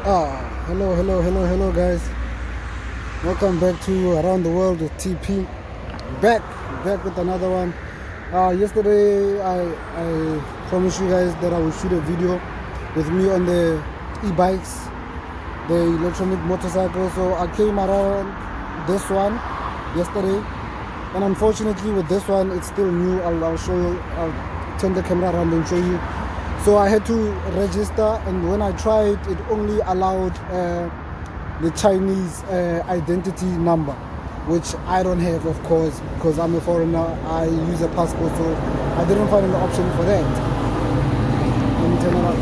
Hello guys. Welcome back to Around the World with TP. Back with another one. Yesterday I promised you guys that I would shoot a video with me on the e-bikes, the electronic motorcycle. So I came around this one yesterday, and unfortunately with this one it's still new. I'll show you. I'll turn the camera around and show you. So I had to register, and when I tried, it only allowed the Chinese identity number, which I don't have, of course, because I'm a foreigner. I use a passport, so I didn't find an option for that. Let me turn it up.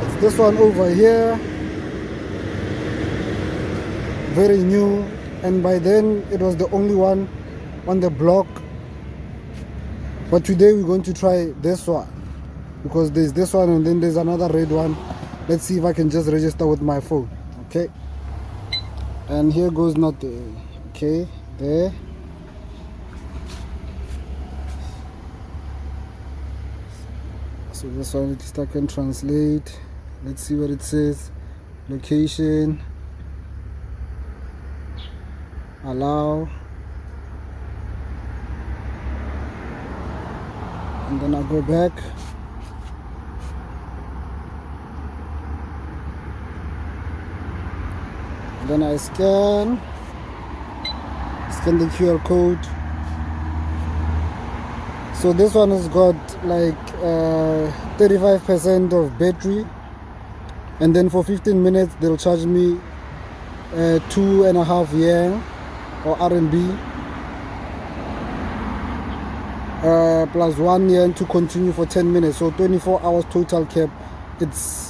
It's this one over here, very new, and by then it was the only one on the block. But today we're going to try this one, because there's this one and then there's another red one. Let's see if I can just register with my phone. Okay, and here goes nothing. Okay, there. So this one, at least I can translate. Let's see what it says. Location, allow, and then I go back. Then I scan the QR code. So this one has got like 35% of battery, and then for 15 minutes they'll charge me 2.5 yen or RMB plus 1 yen to continue for 10 minutes. So 24 hours total cap. It's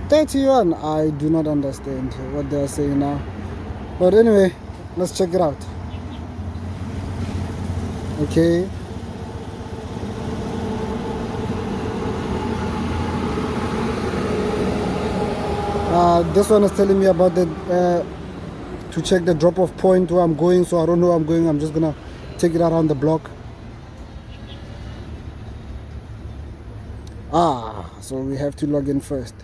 31. I do not understand what they are saying now, but anyway, let's check it out. Okay, this one is telling me about the to check the drop-off point where I'm going. So I don't know where I'm going. I'm just gonna take it around the block. So we have to log in first.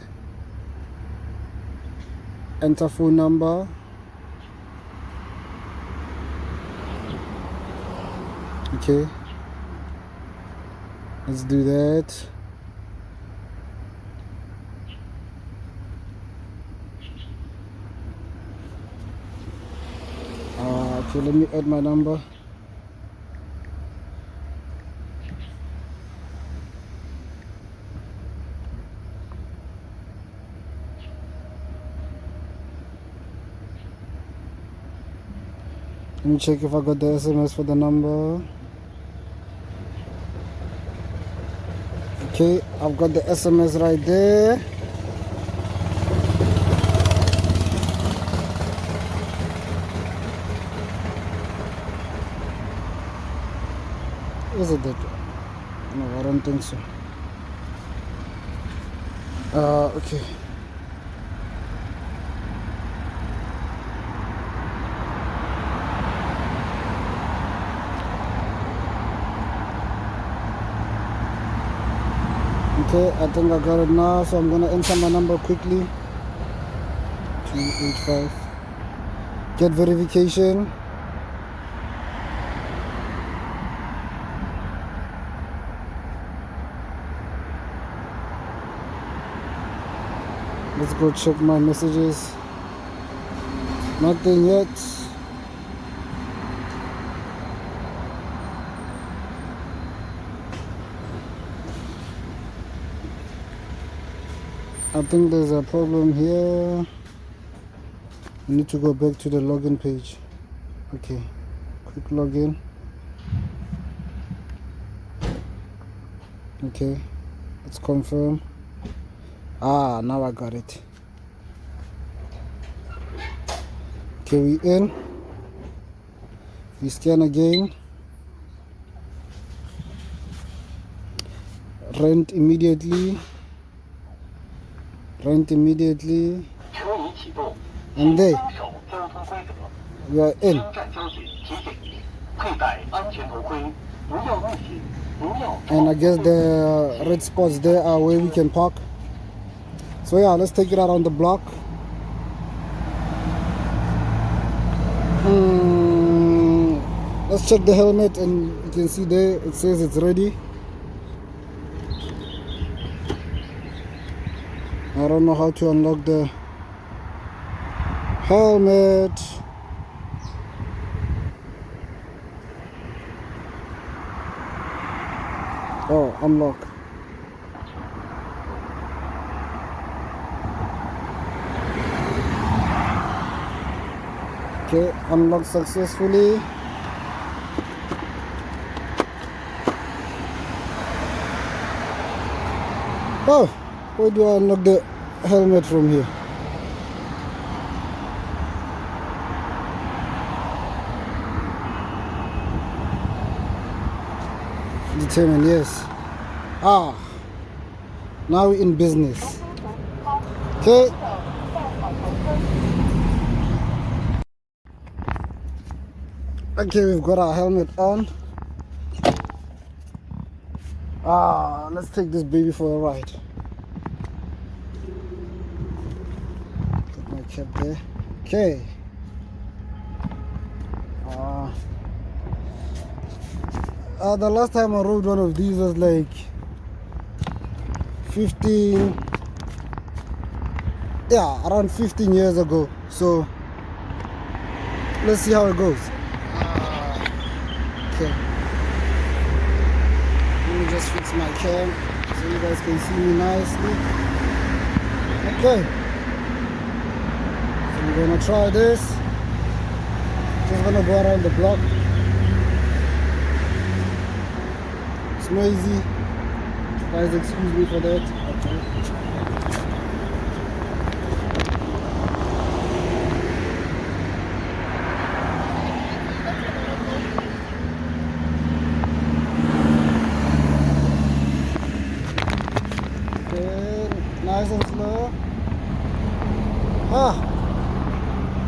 Enter phone number. Okay, let's do that. Okay, let me add my number. Let me check if I got the SMS for the number. Okay, I've got the SMS right there. Is it that? No, I don't think so. Okay. Okay, I think I got it now, so I'm gonna enter my number quickly. 285. Get verification. Let's go check my messages. Nothing yet. I think there's a problem here. I need to go back to the login page. Okay, quick login. Okay, let's confirm. Now I got it. Okay, we in. We scan again. Rent immediately. And there we are in. And I guess the red spots there are where we can park. So yeah, let's take it around the block. Let's check the helmet, and you can see there it says it's ready. I don't know how to unlock the helmet. Oh, unlock. Okay, unlocked successfully. Oh, where do I unlock the helmet from here? Determined, yes. Ah, now we're in business. Okay. Okay, we've got our helmet on. Let's take this baby for a ride. Put my cap there. Okay. The last time I rode one of these was like 15 years ago. So let's see how it goes. Okay. Let me just fix my cam so you guys can see me nicely. Okay. So I'm gonna try this. Just gonna go around the block. It's noisy. Guys, excuse me for that. Okay. Nice and slow.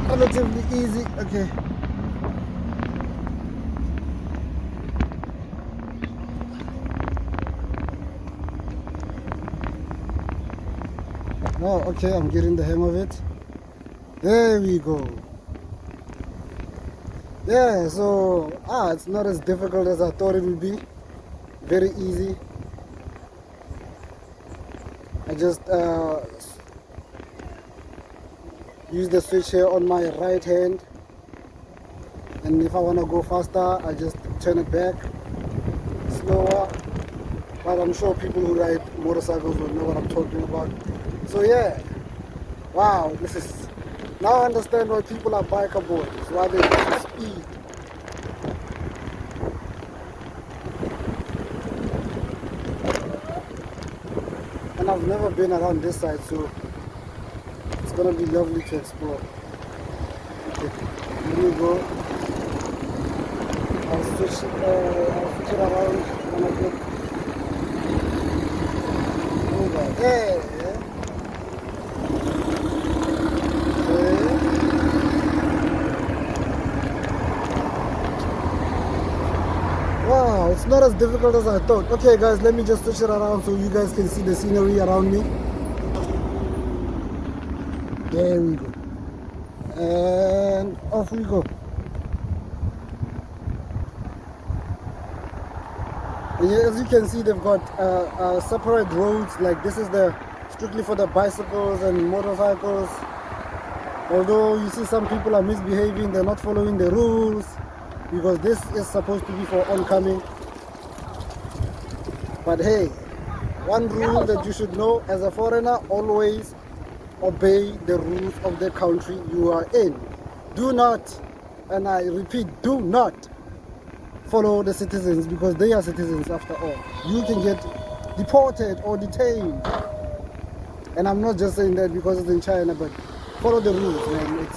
Relatively easy. Okay. Oh, okay, I'm getting the hang of it. There we go. Yeah, so it's not as difficult as I thought it would be. Very easy. I just use the switch here on my right hand, and if I want to go faster I just turn it back slower. But I'm sure people who ride motorcycles will know what I'm talking about. So yeah, wow, this is, now I understand why people are biker boys, why they go to speed. And I've never been around this side, so it's gonna be lovely to explore. Okay, here we go. I'll switch it around when I get over there. Wow, it's not as difficult as I thought. Okay guys, let me just switch it around so you guys can see the scenery around me. There we go. And off we go. As you can see, they've got separate roads. Like this is the strictly for the bicycles and motorcycles. Although you see some people are misbehaving, they're not following the rules, because this is supposed to be for oncoming. But hey, one rule that you should know as a foreigner: always obey the rules of the country you are in. Do not, and I repeat, do not follow the citizens, because they are citizens after all. You can get deported or detained. And I'm not just saying that because it's in China, but follow the rules, man.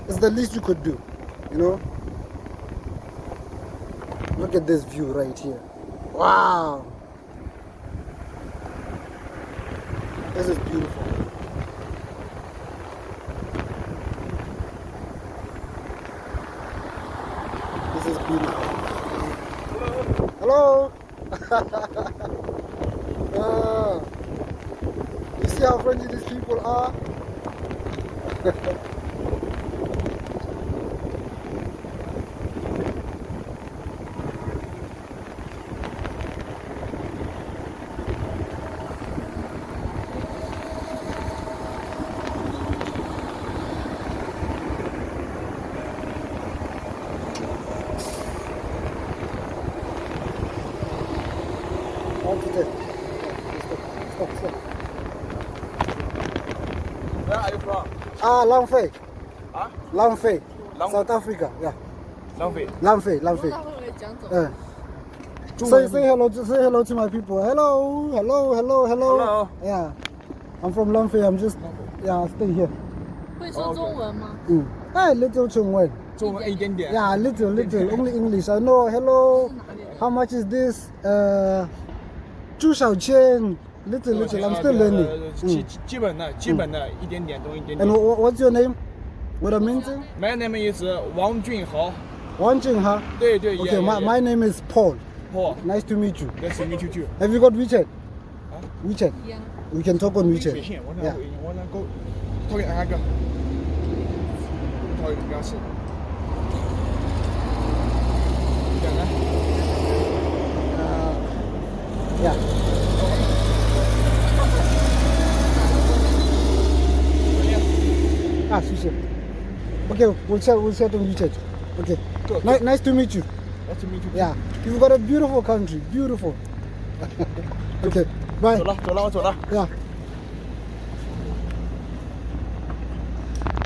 It's the least you could do, you know. Look at this view right here. Wow, this is beautiful. This is beautiful. Hello. You see how friendly these people are? Stop. Where are you from? Langfei. Huh? Langfei. South Africa. Yeah. Langfei. Langfei. Say hello to my people. Hello. Hello. Yeah. I'm from Langfei. I'm just stay here. 会说中文吗？ Little 中文。中文一点点。 Yeah, little, only English. I know. Hello. How much is this? 朱小千. Little. I'm still learning. 基本的一点点，懂一点 And 点。 what's your name? What a name? My name is 王俊豪。 Wang Jingha. 对 Okay, my name is Paul. Paul. Nice to meet you. Nice to meet you too. Have you got WeChat? Huh? WeChat. Yeah. We can talk on 微 WeChat. 信，我 Yeah. 那go，投给那个，投给表示。讲呢？ Yeah.谢谢. Okay, we'll chat on WeChat. Okay. Good. Nice to meet you. Nice to meet you. Yeah. You've got a beautiful country. Beautiful. Okay. Bye. 走了，我走了。 Yeah.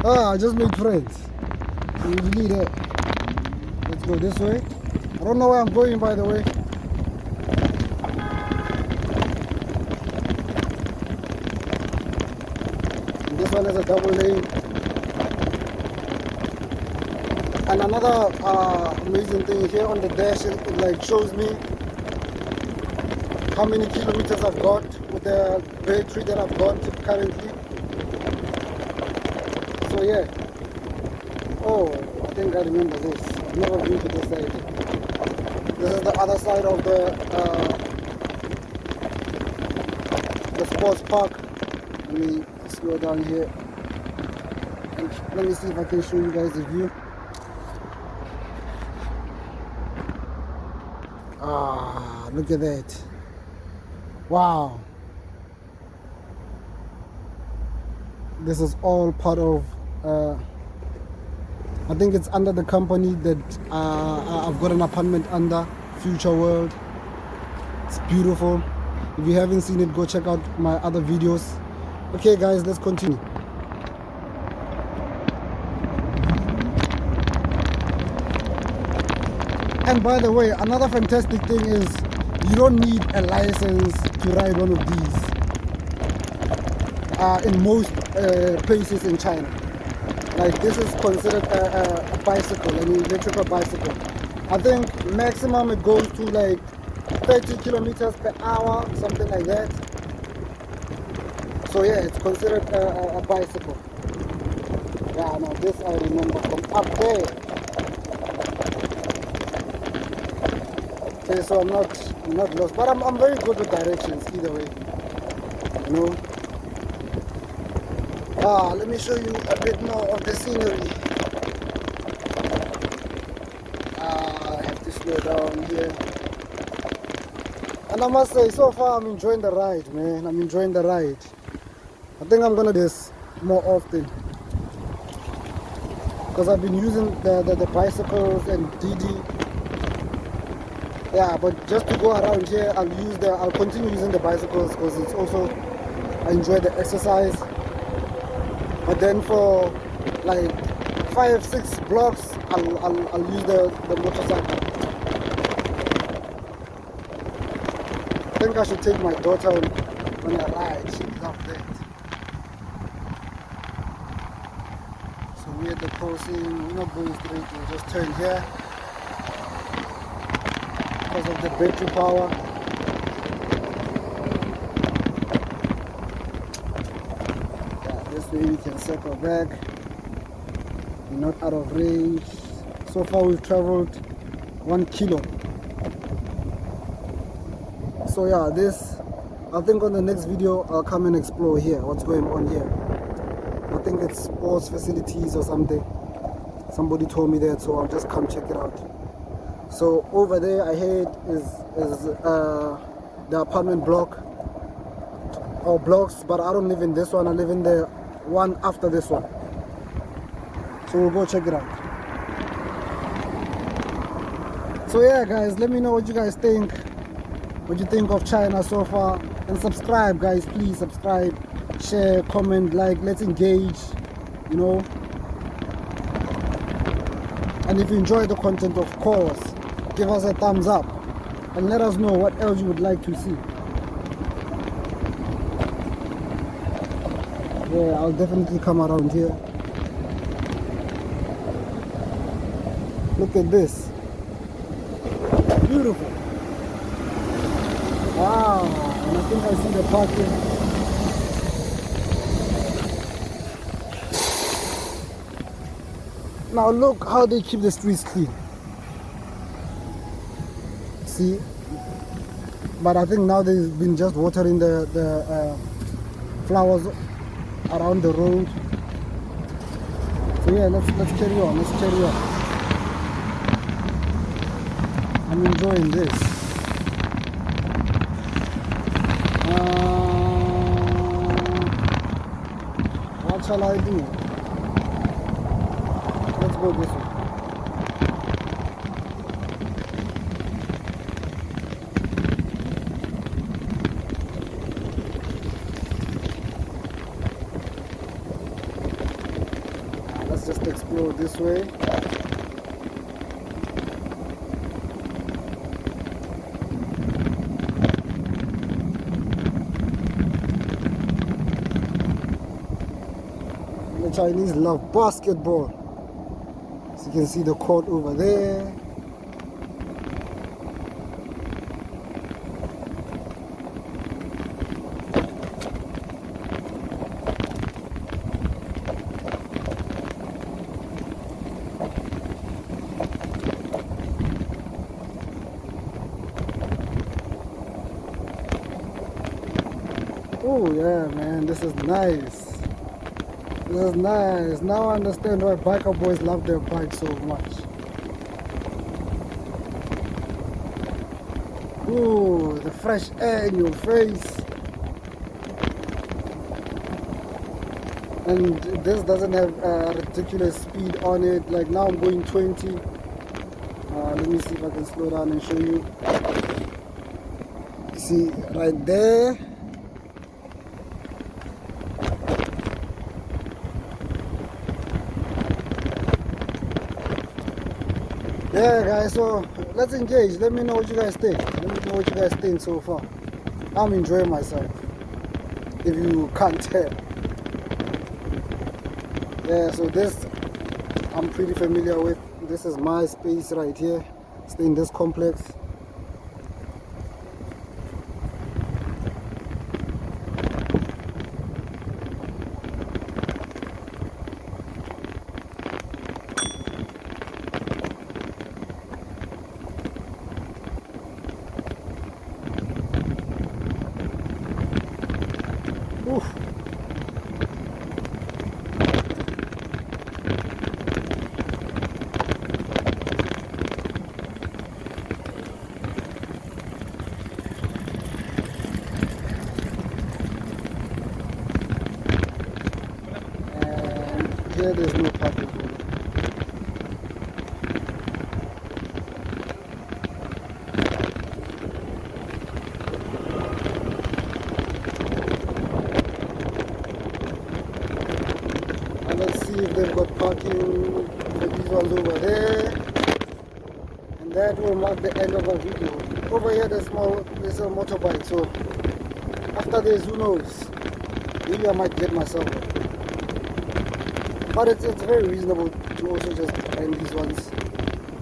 I just made friends. Really there. Let's go this way. I don't know where I'm going, by the way. And this one is a double lane. And another amazing thing here on the dash, it like shows me how many kilometers I've got with the battery that I've got currently. So yeah. Oh, I think I remember this. I've never been to this side. This is the other side of the sports park. Let me slow down here. And let me see if I can show you guys the view. Look at that. Wow. This is all part of I think it's under the company that I've got an apartment under, Future World. It's beautiful. If you haven't seen it, go check out my other videos. Okay guys, let's continue. And by the way, another fantastic thing is you don't need a license to ride one of these in most places in China. Like this is considered a bicycle, an electrical bicycle. I think maximum it goes to like 30 kilometers per hour, something like that. So yeah, it's considered a bicycle. Yeah, no, this I remember from up there. Okay, so I'm not lost, but I'm very good with directions either way. You know. Let me show you a bit more of the scenery. I have to slow down here. And I must say, so far I'm enjoying the ride, man. I'm enjoying the ride. I think I'm gonna do this more often because I've been using the bicycles and Didi. Yeah, but just to go around here, I'll continue using the bicycles because it's also, I enjoy the exercise. But then for like 5-6 blocks, I'll use the motorcycle. I think I should take my daughter on a ride. She loves that. So we're at the crossing. We're not going straight. We'll just turn here because of the battery power. This way we can circle back. We're not out of range. So far we've traveled 1 kilo. So yeah, this, I think on the next video I'll come and explore here what's going on here. I think it's sports facilities or something. Somebody told me that, so I'll just come check it out. So over there I heard is the apartment block or blocks, but I don't live in this one. I live in the one after this one. So we'll go check it out. So yeah guys, let me know what you guys think. What you think of China so far, and subscribe guys, please subscribe, share, comment, like, let's engage, you know. And if you enjoy the content, of course, give us a thumbs up and let us know what else you would like to see. Yeah, I'll definitely come around here. Look at this, beautiful. Wow, and I think I see the parking. Now look how they keep the streets clean. See, but I think now they've been just watering the flowers around the road. So yeah, let's carry on. Let's carry on. I'm enjoying this. What shall I do? Let's go this way. Let's just explore this way. The Chinese love basketball. So you can see the court over there. Oh yeah man, this is nice. This is nice. Now I understand why biker boys love their bikes so much. Ooh, the fresh air in your face. And this doesn't have a ridiculous speed on it. Like now I'm going 20. Let me see if I can slow down and show you. See, right there. Yeah guys, so let's engage. Let me know what you guys think. Let me know what you guys think so far. I'm enjoying myself, if you can't tell. Yeah, so this I'm pretty familiar with. This is my space right here. Stay in this complex. Oof. And here there's no parking. Let's see if they've got parking for these ones over there. And that will mark the end of our video. Over here there's a motorbike, so after this, who knows? Maybe I might get myself one. But it's very reasonable to also just rent these ones.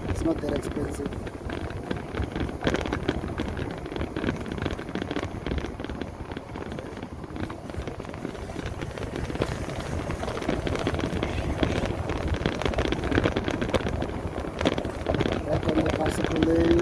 It's not that expensive. Back on the bicycle lane.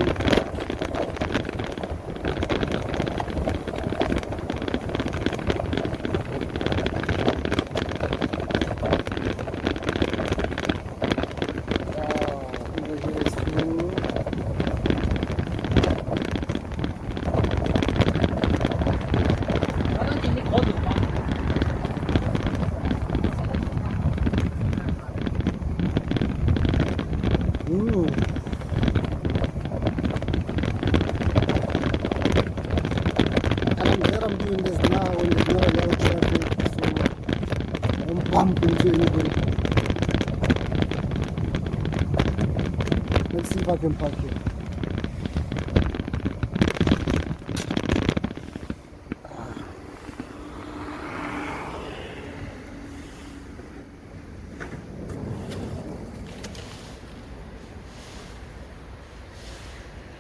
I'm doing this now when there's not a lot of traffic, so I don't bump into anybody. Let's see if I can park here.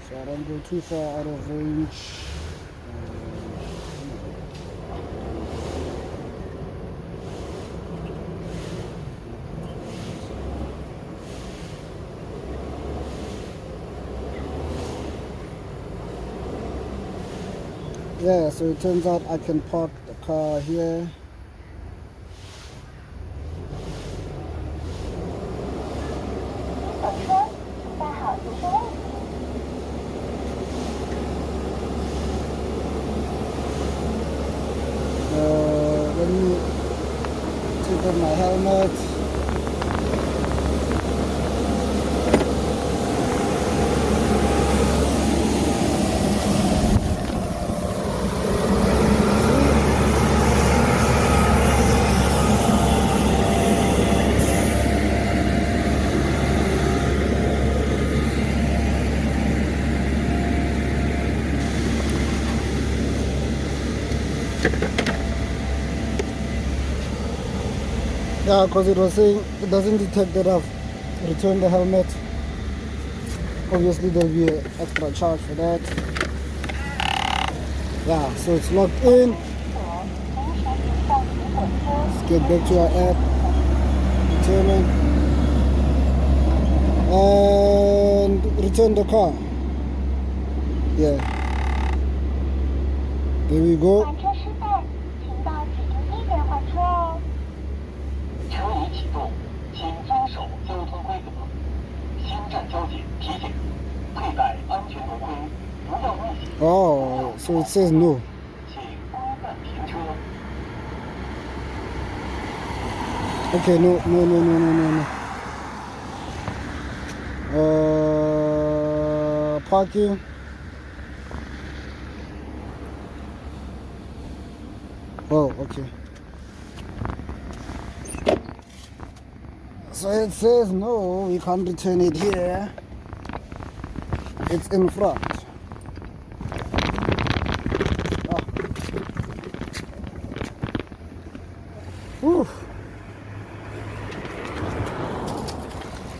So I don't go too far out of range. Yeah, so it turns out I can park the car here. Let me take off my helmet. Yeah, because it was saying it doesn't detect that I've returned the helmet. Obviously there'll be an extra charge for that. Yeah, so it's logged in. Let's get back to our app. Return it. And return the car. Yeah. There we go. 车已启动，请遵守交通规则。新站交警提醒：佩戴安全头盔，不要逆行。Oh, so it says no. 请规范停车。 Okay, no. Parking. Oh, okay. So it says no, we can't return it here. It's in front. Ah. Whew.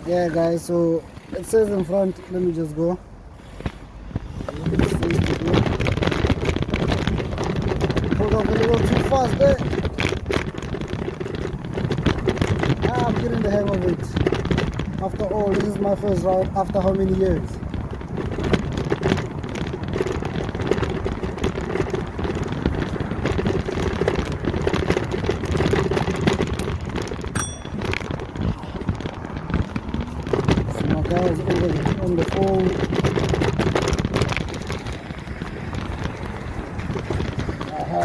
Yeah, guys, so it says in front. Let me just go. Hold up a little too fast there. I'm getting the hang of it. After all, this is my first ride after how many years? So my guy is over on the phone. Aha.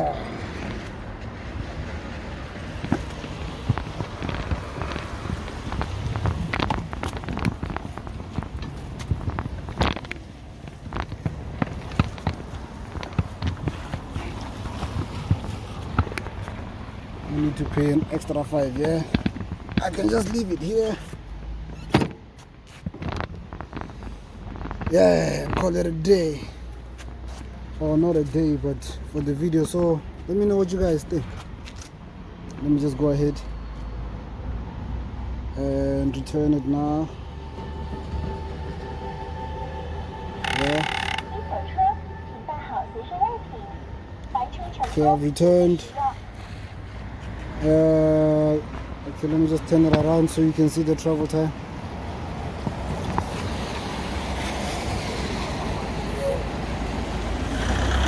I need to pay an extra 5, yeah? I can just leave it here. Yeah, call it a day. Or not a day, but for the video. So let me know what you guys think. Let me just go ahead and return it now. Yeah. Okay, I've returned. Okay, let me just turn it around so you can see the travel time.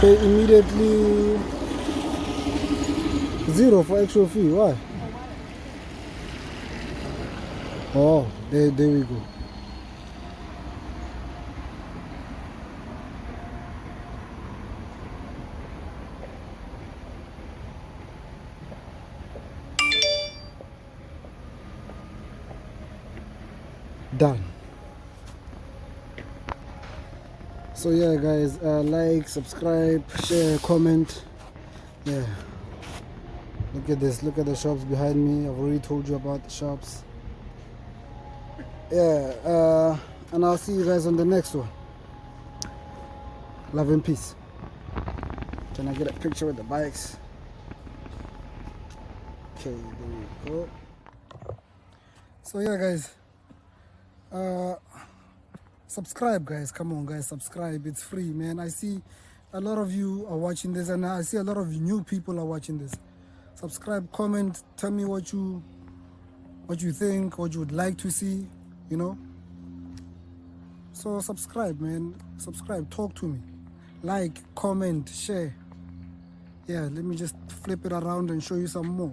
Pay immediately 0 for actual fee. Why? Oh, there we go. Done. So yeah, guys, like, subscribe, share, comment. Yeah. Look at this. Look at the shops behind me. I've already told you about the shops. Yeah. And I'll see you guys on the next one. Love and peace. Can I get a picture with the bikes? Okay, there we go. So yeah, guys. Subscribe, guys. Come on, guys. Subscribe. It's free, man. I see a lot of you are watching this, and I see a lot of new people are watching this. Subscribe, comment, tell me what you think, what you would like to see, you know. So subscribe, man. Subscribe. Talk to me. Like, comment, share. Yeah, let me just flip it around and show you some more.